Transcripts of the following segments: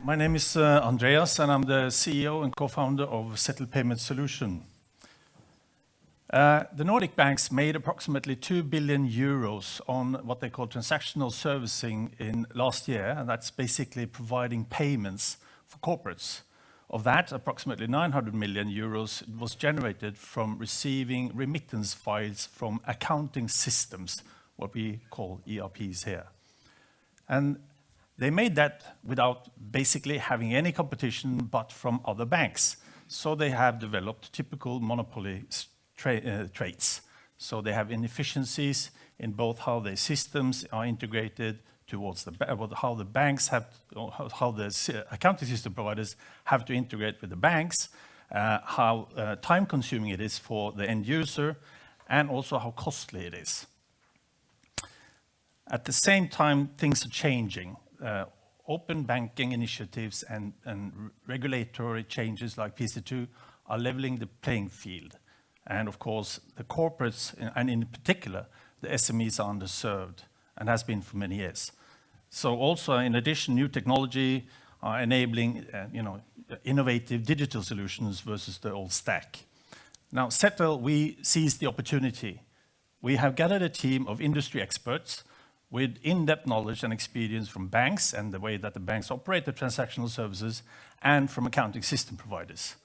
My name is Andreas, and I'm the CEO and co-founder of Settle Payment Solution. The Nordic banks made approximately 2 billion euros on what they call transactional servicing in last year, and that's basically providing payments for corporates. Of that, approximately 900 million euros was generated from receiving remittance files from accounting systems, what we call ERPs here. And they made that without basically having any competition but from other banks. So they have developed typical monopoly traits. So they have inefficiencies in both how their systems are integrated towards how the banks have, how the accounting system providers have to integrate with the banks, how time-consuming it is for the end user, and also how costly it is. At the same time, things are changing. Open banking initiatives and regulatory changes like PSD2 are leveling the playing field. And of course, the corporates, and in particular, the SMEs are underserved and has been for many years. So also, in addition, new technology are enabling innovative digital solutions versus the old stack. Now, Settle, we seized the opportunity. We have gathered a team of industry experts with in-depth knowledge and experience from banks and the way that the banks operate the transactional services and from accounting system providers.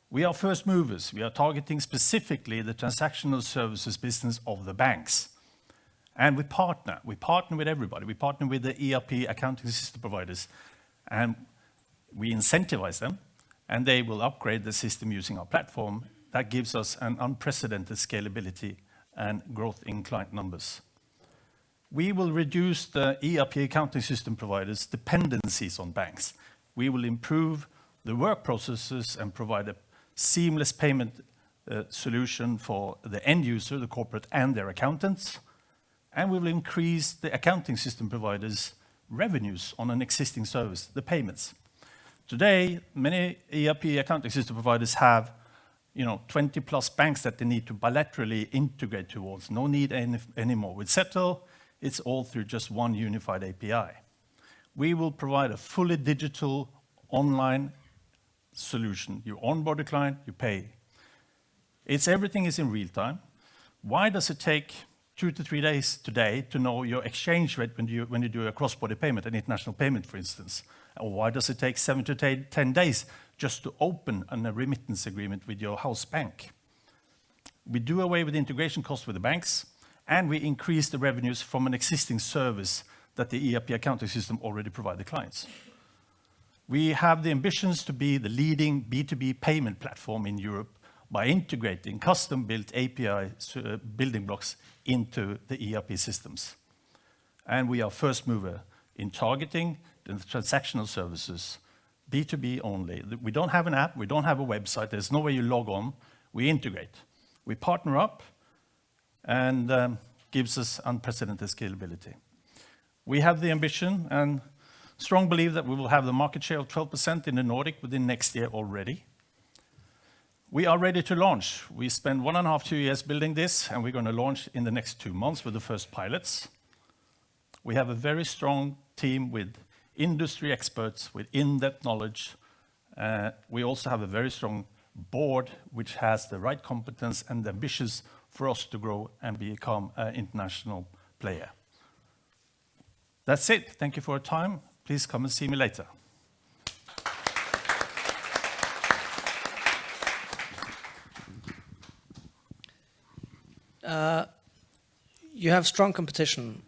We are first movers. We are targeting specifically the transactional services business of the banks. And we partner with everybody. We partner with the ERP accounting system providers, and we incentivize them, and they will upgrade the system using our platform. That gives us an unprecedented scalability and growth in client numbers. We will reduce the ERP accounting system providers' dependencies on banks. We will improve the work processes and provide a seamless payment solution for the end user, the corporate, and their accountants. And we will increase the accounting system providers' revenues on an existing service, the payments. Today, many ERP accounting system providers have 20 plus banks that they need to bilaterally integrate towards. No need anymore. With Settle, it's all through just one unified API. We will provide a fully digital online solution. You onboard a client, you pay. Everything is in real time. Why does it take 2 to 3 days today to know your exchange rate when you do a cross-border payment, an international payment, for instance? Or why does it take 7 to 10 days just to open a remittance agreement with your house bank? We do away with integration costs with the banks, and we increase the revenues from an existing service that the ERP accounting system already provide the clients. We have the ambitions to be the leading B2B payment platform in Europe by integrating custom-built API building blocks into the ERP systems. And we are first mover in targeting the transactional services, B2B only. We don't have an app, we don't have a website, there's no way you log on. We integrate. We partner up, and gives us unprecedented scalability. We have the ambition and strong belief that we will have the market share of 12% in the Nordic within next year already. We are ready to launch. We spent 1.5 to 2 years building this, and we're going to launch in the next 2 months with the first pilots. We have a very strong team with industry experts with in-depth knowledge. We also have a very strong board which has the right competence and ambitious for us to grow and become an international player. That's it. Thank you for your time. Please come and see me later. You have strong competition,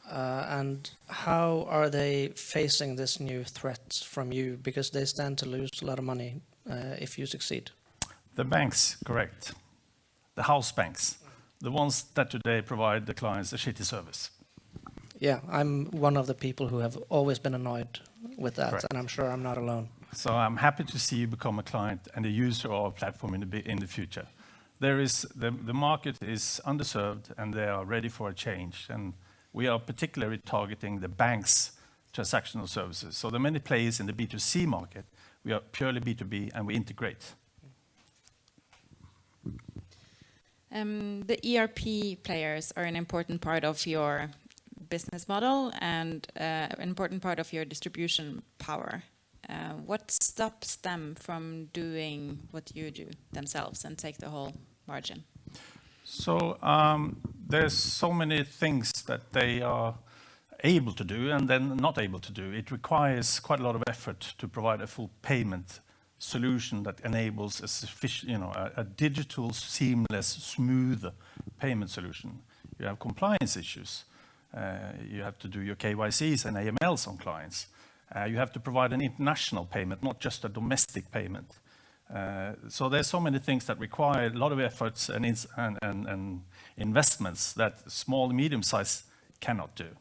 and how are they facing this new threat from you? Because they stand to lose a lot of money if you succeed. The banks, correct. The house banks, the ones that today provide the clients a shitty service. Yeah, I'm one of the people who have always been annoyed with that, Correct. and I'm sure I'm not alone. So I'm happy to see you become a client and a user of our platform in the future. The market is underserved and they are ready for a change. And we are particularly targeting the banks' transactional services. So there are many players in the B2C market. We are purely B2B and we integrate. The ERP players are an important part of your business model and an important part of your distribution power. What stops them from doing what you do themselves and take the whole margin? So there's so many things that they are able to do and then not able to do. It requires quite a lot of effort to provide a full payment solution that enables a sufficient, a digital, seamless, smooth payment solution. You have compliance issues. You have to do your KYCs and AMLs on clients. You have to provide an international payment, not just a domestic payment. So there's so many things that require a lot of efforts and investments that small and medium-sized cannot do.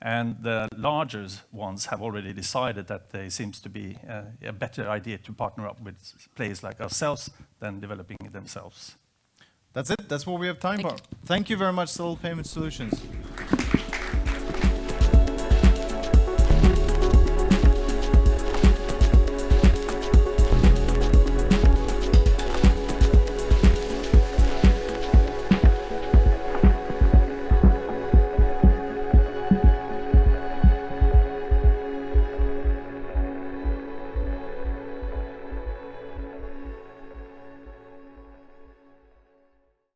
And the larger ones have already decided that there seems to be a better idea to partner up with players like ourselves than developing it themselves. That's it. That's what we have time for. Thank you very much, Solid Payment Solutions.